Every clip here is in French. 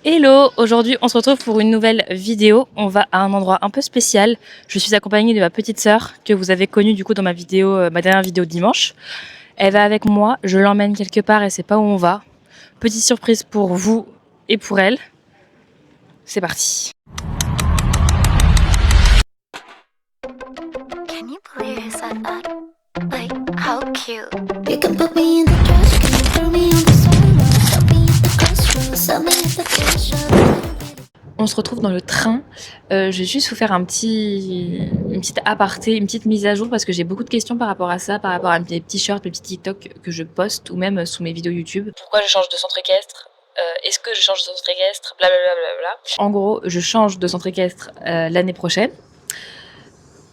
Hello, aujourd'hui on se retrouve pour une nouvelle vidéo. On va à un endroit un peu spécial. Je suis accompagnée de ma petite sœur que vous avez connue du coup dans ma vidéo, ma dernière vidéo de dimanche. Elle va avec moi, je l'emmène quelque part et c'est pas où on va. Petite surprise pour vous et pour elle. C'est parti. Can you believe he said that? Like, how cute. You can put me in the trash, can you throw me on the sidewalk? Stop me at the crossroads, stop me at the fish shop. On se retrouve dans le train. Je vais juste vous faire une petite aparté, une petite mise à jour parce que j'ai beaucoup de questions par rapport à ça, par rapport à mes petits shorts, mes petits TikTok que je poste ou même sous mes vidéos YouTube. Pourquoi je change de centre équestre? Est-ce que je change de centre équestre? Blablabla. En gros, je change de centre équestre l'année prochaine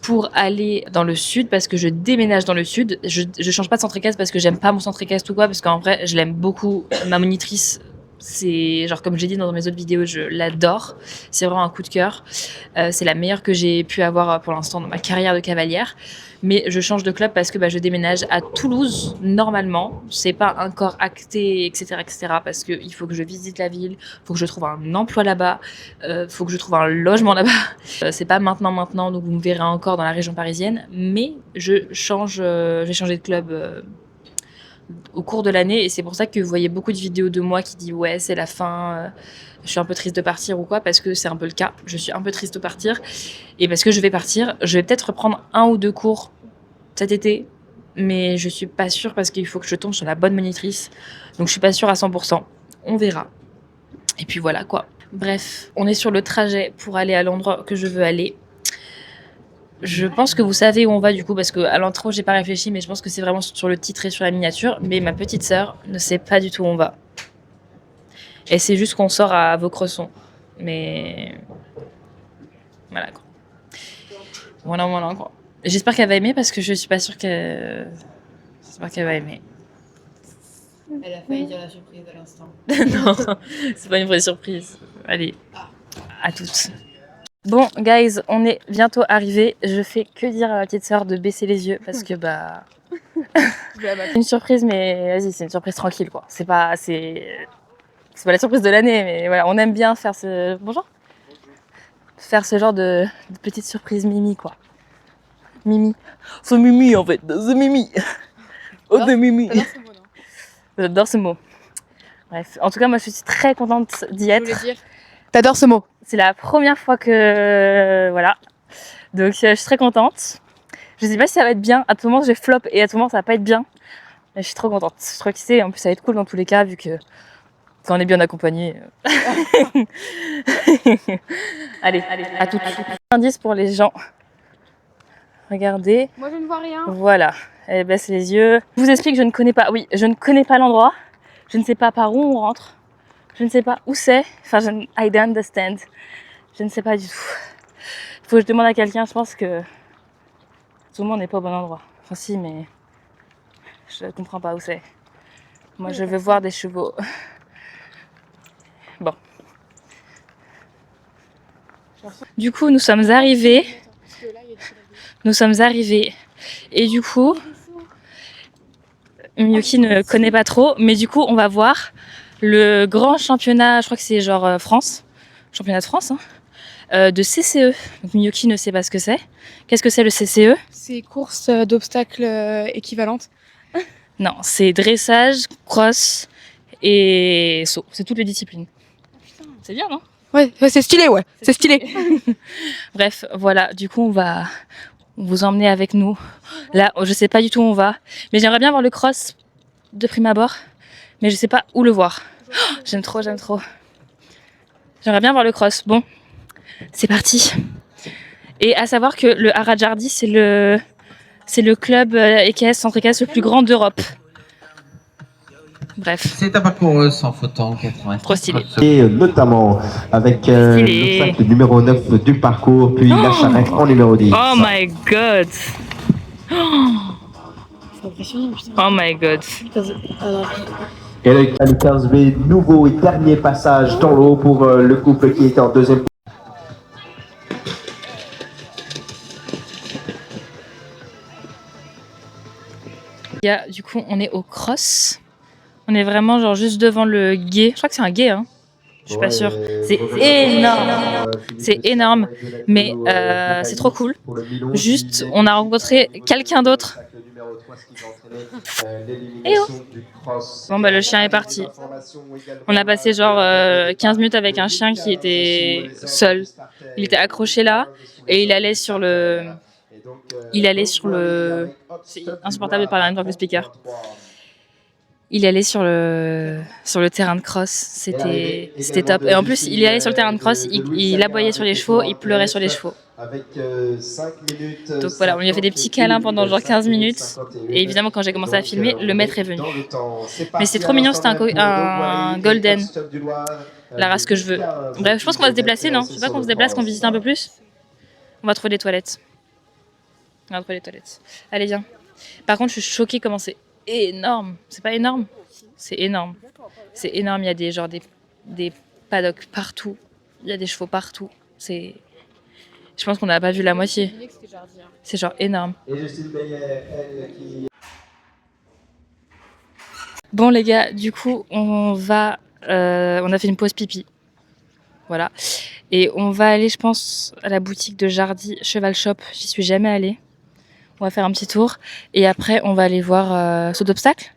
pour aller dans le sud parce que je déménage dans le sud. Je change pas de centre équestre parce que j'aime pas mon centre équestre ou quoi, parce qu'en vrai, je l'aime beaucoup. Ma monitrice, c'est genre comme j'ai dit dans mes autres vidéos, je l'adore. C'est vraiment un coup de cœur. C'est la meilleure que j'ai pu avoir pour l'instant dans ma carrière de cavalière. Mais je change de club parce que je déménage à Toulouse normalement. C'est pas encore acté, etc., parce que il faut que je visite la ville, faut que je trouve un emploi là-bas, faut que je trouve un logement là-bas. C'est pas maintenant, donc vous me verrez encore dans la région parisienne. Mais je vais changer de club au cours de l'année et c'est pour ça que vous voyez beaucoup de vidéos de moi qui disent ouais c'est la fin, je suis un peu triste de partir ou quoi, parce que c'est un peu le cas, je suis un peu triste de partir et parce que je vais partir, je vais peut-être reprendre 1 ou 2 cours cet été mais je suis pas sûre parce qu'il faut que je tombe sur la bonne monitrice, donc je suis pas sûre à 100%, on verra. Et puis voilà quoi. Bref, on est sur le trajet pour aller à l'endroit que je veux aller. Je pense que vous savez où on va du coup, parce qu'à l'intro j'ai pas réfléchi, mais je pense que c'est vraiment sur le titre et sur la miniature. Mais ma petite sœur ne sait pas du tout où on va. Et c'est juste qu'on sort à Vaucresson. Mais voilà quoi. Voilà quoi. J'espère qu'elle va aimer parce que je suis pas sûre qu'elle. J'espère qu'elle va aimer. Elle a failli dire la surprise à l'instant. Non, c'est pas une vraie surprise. Allez, à toutes. Bon, guys, on est bientôt arrivés. Je fais que dire à ma petite sœur de baisser les yeux parce que c'est une surprise, mais vas-y, c'est une surprise tranquille quoi. C'est pas la surprise de l'année, mais voilà, on aime bien faire faire ce genre de petite surprise mimi quoi. Mimi, c'est Mimi en fait, c'est Mimi. Oh, c'est Mimi. J'adore ce mot. Bref, en tout cas, moi je suis très contente d'y être. T'adores ce mot? C'est la première fois que voilà, donc je suis très contente. Je sais pas si ça va être bien. À tout moment, j'ai flop et à tout moment, ça va pas être bien. Mais je suis trop contente. Je suis trop excitée. En plus, ça va être cool dans tous les cas, vu que quand on est bien accompagné. Allez, à tout de suite. Indice pour les gens. Regardez. Moi je ne vois rien. Voilà. Elle baisse les yeux. Je vous explique, je ne connais pas. Oui, je ne connais pas l'endroit. Je ne sais pas par où on rentre. Je ne sais pas où c'est. Enfin, I don't understand. Je ne sais pas du tout. Il faut que je demande à quelqu'un. Je pense que tout le monde n'est pas au bon endroit. Enfin si, mais je ne comprends pas où c'est. Moi, je veux voir des chevaux. Bon. Du coup, nous sommes arrivés. Et du coup, Miyuki ne connaît pas trop. Mais du coup, on va voir le grand championnat, je crois que c'est genre France. Championnat de France, de CCE. Donc Miyuki ne sait pas ce que c'est. Qu'est-ce que c'est le CCE? C'est course d'obstacles équivalente. Non, c'est dressage, cross et saut. C'est toutes les disciplines. C'est bien, non? Ouais, c'est stylé, ouais. C'est stylé. Bref, voilà. Du coup, on va vous emmener avec nous. Là, je sais pas du tout où on va. Mais j'aimerais bien voir le cross de prime abord. Mais je sais pas où le voir. Oh, j'aime trop. J'aimerais bien voir le cross. Bon, c'est parti. Et à savoir que le Harajardi, c'est le club équestre, centre équestre le plus grand d'Europe. Bref. C'est un parcours sans faute en 80. Trop stylé. Et notamment avec l'obstacle numéro 9 du parcours, puis la charrette en numéro 10. Oh my god. C'est impressionnant, putain. Oh my god. Et le 15B, nouveau et dernier passage dans l'eau pour le couple qui est en deuxième. Du coup, on est au cross. On est vraiment genre juste devant le gué. Je crois que c'est un gué, hein. Je suis pas sûre. C'est énorme. C'est énorme. Mais c'est trop cool. Juste, on a rencontré quelqu'un d'autre. Et oh. Bon bah le chien est parti. On a passé genre 15 minutes avec un chien qui était seul. Il était accroché là et il allait sur le... C'est insupportable de parler en même temps que le speaker. Il allait sur le terrain de cross, c'était top. Et en plus, il allait sur le terrain de cross, il aboyait sur les chevaux, il pleurait sur les chevaux. Donc voilà, on lui a fait des petits câlins pendant genre 15 minutes. Et évidemment, quand j'ai commencé à filmer, le maître est venu. Mais c'était trop mignon, c'était un golden, la race que je veux. Bref, je pense qu'on va se déplacer, non? Je sais pas qu'on se déplace, qu'on visite un peu plus. On va trouver des toilettes. Allez, viens. Par contre, je suis choquée comment c'est énorme. C'est pas énorme? C'est énorme. C'est énorme. Il y a des paddocks partout. Il y a des chevaux partout. Je pense qu'on n'a pas vu la moitié. C'est genre énorme. Bon les gars, du coup, on a fait une pause pipi. Voilà. Et on va aller, je pense, à la boutique de Jardy Cheval Shop. J'y suis jamais allée. On va faire un petit tour et après on va aller voir saut d'obstacle.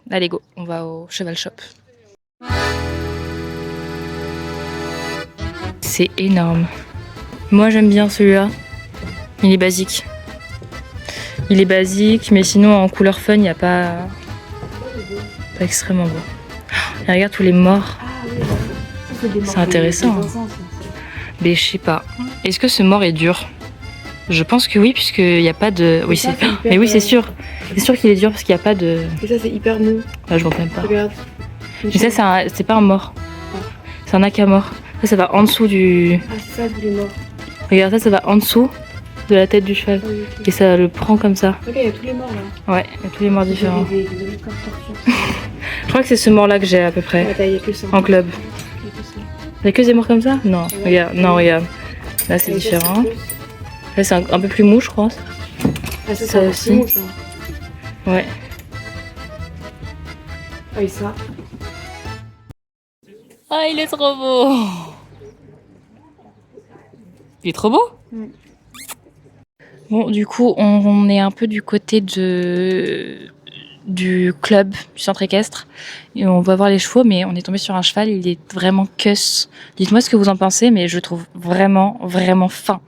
Allez go, on va au Cheval Shop. C'est énorme. Moi j'aime bien celui-là. Il est basique. Mais sinon en couleur fun, il n'y a pas extrêmement beau. Et regarde tous les morts. C'est intéressant. Mais je sais pas. Est-ce que ce mort est dur? Je pense que oui, puisqu'il n'y a pas de... Oui, c'est... Mais oui, c'est sûr. C'est sûr qu'il est dur parce qu'il n'y a pas de... Et ça, c'est hyper mou. Là, je vois même pas. Regarde. Mais ça, c'est pas un mort. C'est un akamor. Ça va en dessous du... Ah, c'est ça, il est mort. Regarde, ça va en dessous de la tête du cheval. Ah, oui, okay. Et ça le prend comme ça. Ok, il y a tous les morts, là. Ouais, il y a tous les morts différents. Des objets comme torture. Je crois que c'est ce mort-là que j'ai à peu près. Ouais, il y a que ça. En club. Il y a que des morts comme ça? Non, ouais. Regarde. Là, c'est différent. Là, c'est un peu plus mou, je crois. Ah, ça aussi. Mou, ça. Ouais. Ah, et ça. Ah, il est trop beau. Il est trop beau. Bon, du coup, on est un peu du côté du club, du centre équestre. Et on va voir les chevaux, mais on est tombé sur un cheval, il est vraiment cuss. Dites-moi ce que vous en pensez, mais je le trouve vraiment, vraiment fin.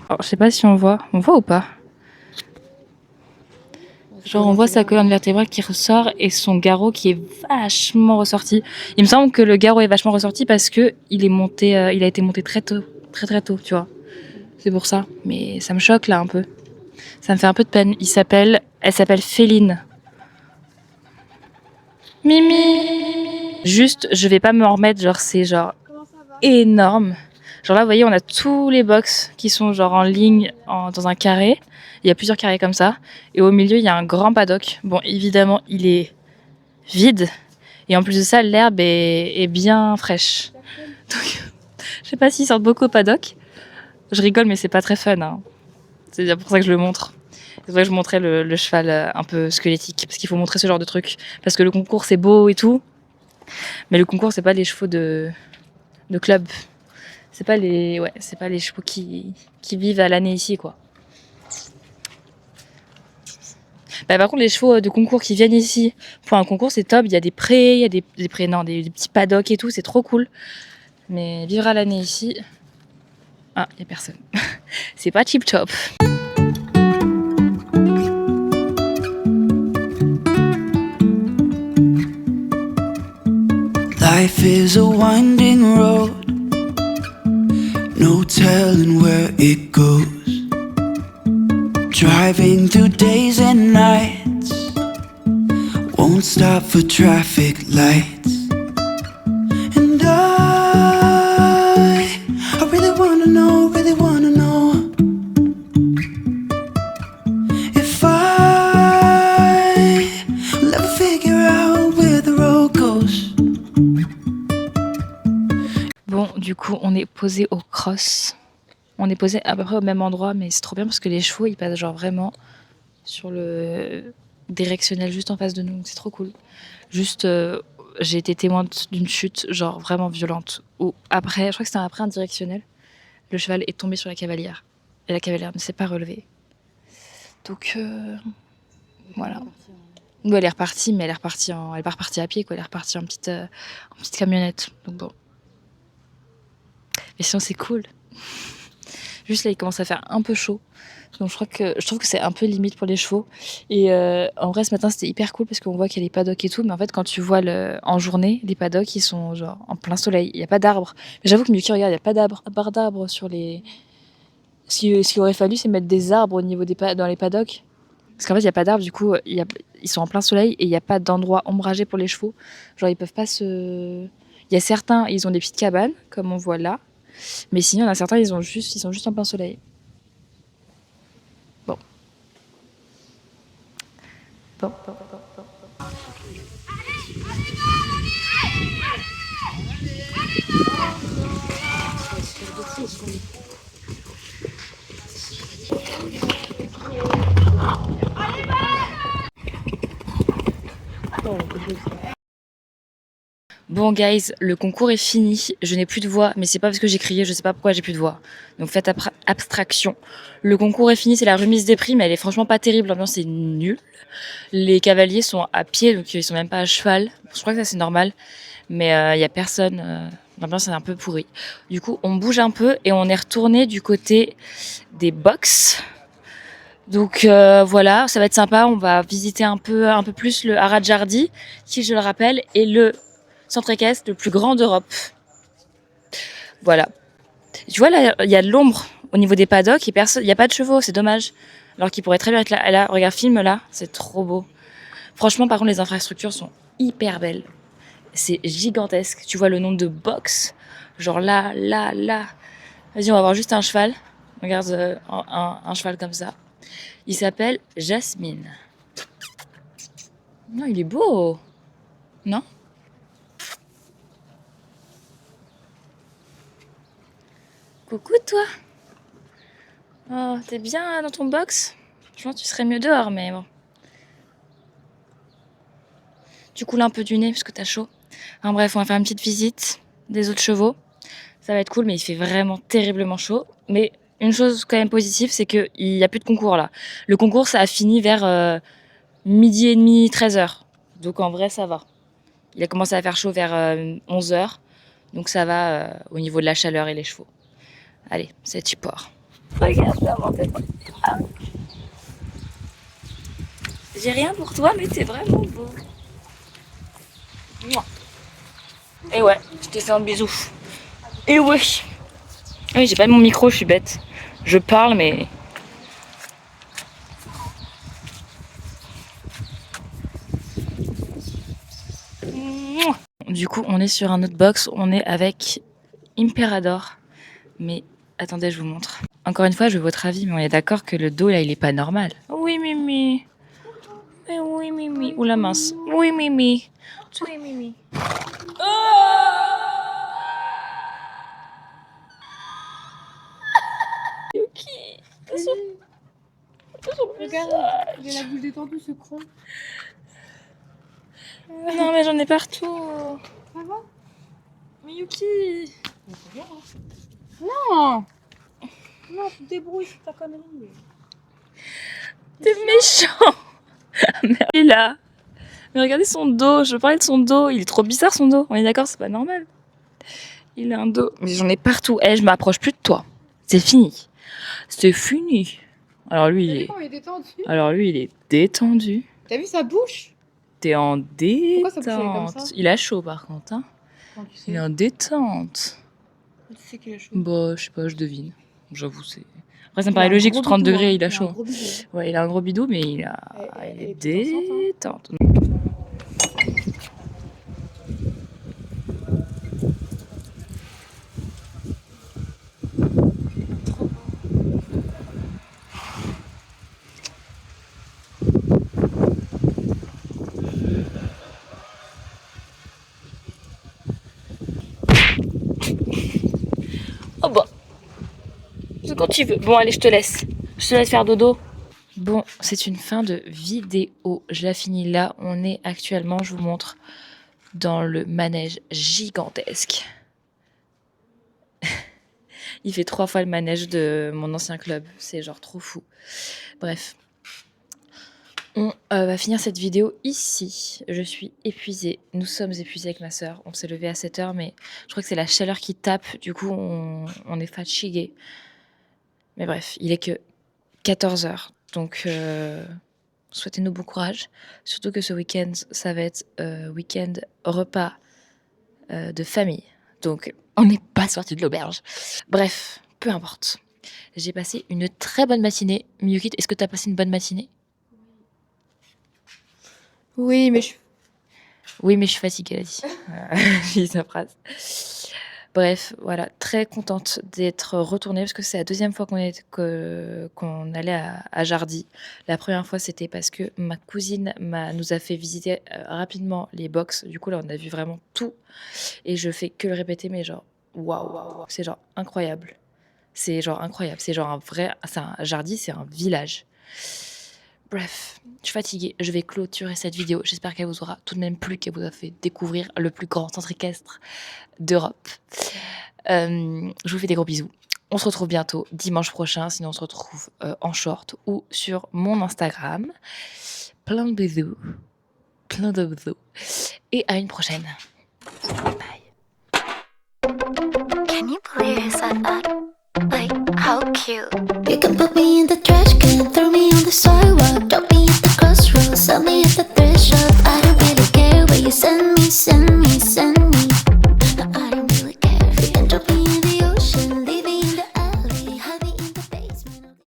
Alors, je sais pas si on voit ou pas. Genre on voit sa colonne vertébrale qui ressort et son garrot qui est vachement ressorti. Il me semble que le garrot est vachement ressorti parce que il a été monté très tôt, très tôt, tu vois. C'est pour ça. Mais ça me choque là un peu. Ça me fait un peu de peine. Elle s'appelle Féline. Mimi. Juste, je vais pas me remettre. Genre c'est genre énorme. Genre là, vous voyez, on a tous les box qui sont genre en ligne dans un carré. Il y a plusieurs carrés comme ça. Et au milieu, il y a un grand paddock. Bon, évidemment, il est vide. Et en plus de ça, l'herbe est bien fraîche. Donc, je sais pas s'ils sortent beaucoup au paddock. Je rigole, mais c'est pas très fun. Hein. C'est pour ça que je le montre. C'est vrai que je montrais le cheval un peu squelettique. Parce qu'il faut montrer ce genre de truc. Parce que le concours, c'est beau et tout. Mais le concours, c'est pas les chevaux de club. C'est pas les chevaux qui vivent à l'année ici, quoi. Bah, par contre, les chevaux de concours qui viennent ici pour un concours, c'est top. Il y a des prés, il y a des petits paddocks et tout, c'est trop cool. Mais vivre à l'année ici, il y a personne. C'est pas tip top. Life is a winding road. No telling where it goes. Driving through days and nights. Won't stop for traffic lights. And I really wanna know if I will ever figure out where the road goes. Bon, du coup, on est posé au cross. On est posé à peu près au même endroit, mais c'est trop bien parce que les chevaux, ils passent genre vraiment sur le directionnel juste en face de nous. C'est trop cool. Juste j'ai été témoin d'une chute, genre vraiment violente. Où après, je crois que c'était après un directionnel, le cheval est tombé sur la cavalière. Et la cavalière ne s'est pas relevée. Donc voilà. Nous, elle est repartie, mais elle est pas repartie à pied, quoi. Elle est repartie en petite camionnette. Donc bon. Mais sinon, c'est cool. Juste là, il commence à faire un peu chaud. Donc je trouve que c'est un peu limite pour les chevaux. Et en vrai, ce matin, c'était hyper cool parce qu'on voit qu'il y a les paddocks et tout. Mais en fait, quand tu vois en journée, les paddocks, ils sont genre en plein soleil. Il n'y a pas d'arbres. Mais j'avoue que Miyuki, regarde, il n'y a pas d'arbres sur les... Ce qu'il aurait fallu, c'est mettre des arbres au niveau dans les paddocks. Parce qu'en fait, il n'y a pas d'arbres, du coup, ils sont en plein soleil et il n'y a pas d'endroit ombragé pour les chevaux. Genre, ils peuvent pas se... Il y a certains, ils ont des petites cabanes, comme on voit là. Mais sinon, il y en a certains, ils sont juste en plein soleil. Bon. Bon guys, le concours est fini, je n'ai plus de voix, mais c'est pas parce que j'ai crié, je sais pas pourquoi j'ai plus de voix. Donc faites abstraction. Le concours est fini, c'est la remise des prix, mais elle est franchement pas terrible, l'ambiance est nulle. Les cavaliers sont à pied, donc ils sont même pas à cheval. Je crois que ça c'est normal, mais y a personne, l'ambiance est un peu pourrie. Du coup, on bouge un peu et on est retourné du côté des box. Donc voilà, ça va être sympa, on va visiter un peu plus le Haradjardi, qui je le rappelle est le centre équestre le plus grand d'Europe. Voilà. Tu vois là, il y a de l'ombre au niveau des paddocks, il n'y a pas de chevaux, c'est dommage. Alors qu'il pourrait très bien être là. Là, regarde, filme là, c'est trop beau. Franchement, par contre, les infrastructures sont hyper belles. C'est gigantesque. Tu vois le nombre de box, genre là. Vas-y, on va voir juste un cheval. Regarde un cheval comme ça. Il s'appelle Jasmine. Non, il est beau. Non ? Coucou toi. Oh, t'es bien dans ton box ? Je pense que tu serais mieux dehors, mais bon. Tu coules un peu du nez parce que t'as chaud. Enfin bref, on va faire une petite visite des autres chevaux. Ça va être cool, mais il fait vraiment terriblement chaud. Mais une chose quand même positive, c'est qu'il n'y a plus de concours là. Le concours, ça a fini vers midi et demi, 13h. Donc en vrai, ça va. Il a commencé à faire chaud vers 11h. Donc ça va au niveau de la chaleur et les chevaux. Allez, c'est tu pars. Regarde, j'ai rien pour toi, mais t'es vraiment beau. Et ouais, je t'ai fait un bisou. Et ouais. Oui, j'ai pas mon micro, je suis bête. Je parle, mais... Du coup, on est sur un autre box. On est avec Imperador. Mais attendez, je vous montre. Encore une fois, je veux votre avis, mais on est d'accord que le dos, là, il est pas normal. Oui, Mimi. Mais oui, Mimi. Ou la mince. Oui, Mimi. Oui, Mimi. Yuki. Regarde, il y a la boule détendue, ce con. Non, mais j'en ai partout. Ça va? Mais Yuki. Non! Non, tu te débrouilles, c'est ta connerie. T'es méchant. Merde. Il est là. Mais regardez son dos, je parlais de son dos. Il est trop bizarre son dos. On est d'accord, c'est pas normal. Il a un dos. Mais j'en ai partout. Je m'approche plus de toi. C'est fini. C'est fini. Alors lui, il est détendu. détendu. T'as vu sa bouche? T'es en Pourquoi sa bouche, elle est comme détente. ça? Il a chaud par contre. Hein. Comment tu sais? Il est en détente. Tu sais qu'il a chaud. Bah, je sais pas, je devine. J'avoue, c'est... Après, ça me paraît logique, sous 30 degrés, il a chaud. Ouais, il a un gros bidou, mais il est détente. Oh bah, c'est quand tu veux. Bon, allez, je te laisse faire dodo. Bon, c'est une fin de vidéo. Je la finis là. On est actuellement, je vous montre, dans le manège gigantesque. Il fait 3 fois le manège de mon ancien club. C'est genre trop fou. Bref. On va finir cette vidéo ici. Je suis épuisée. Nous sommes épuisés avec ma sœur. On s'est levé à 7h, mais je crois que c'est la chaleur qui tape. Du coup, on est fatigué. Mais bref, il est que 14h. Donc, souhaitez-nous bon courage. Surtout que ce week-end, ça va être week-end repas de famille. Donc, on n'est pas sorti de l'auberge. Bref, peu importe. J'ai passé une très bonne matinée. Miyuki, est-ce que tu as passé une bonne matinée? Oui, mais je suis fatiguée, elle a dit. J'ai dit sa phrase. Bref, voilà, très contente d'être retournée parce que c'est la deuxième fois qu'on allait à Jardy. La première fois, c'était parce que ma cousine nous a fait visiter rapidement les box. Du coup, là, on a vu vraiment tout. Et je fais que le répéter, mais genre, waouh, c'est genre incroyable. C'est genre incroyable. C'est genre Jardy, c'est un village. Bref, je suis fatiguée. Je vais clôturer cette vidéo. J'espère qu'elle vous aura tout de même plu, qu'elle vous a fait découvrir le plus grand centre équestre d'Europe. Je vous fais des gros bisous. On se retrouve bientôt dimanche prochain. Sinon, on se retrouve en short ou sur mon Instagram. Plein de bisous. Plein de bisous. Et à une prochaine. Bye. Can you believe he said that? Like, how cute. You can put me in the trash can, throw me on the sidewalk. Don't be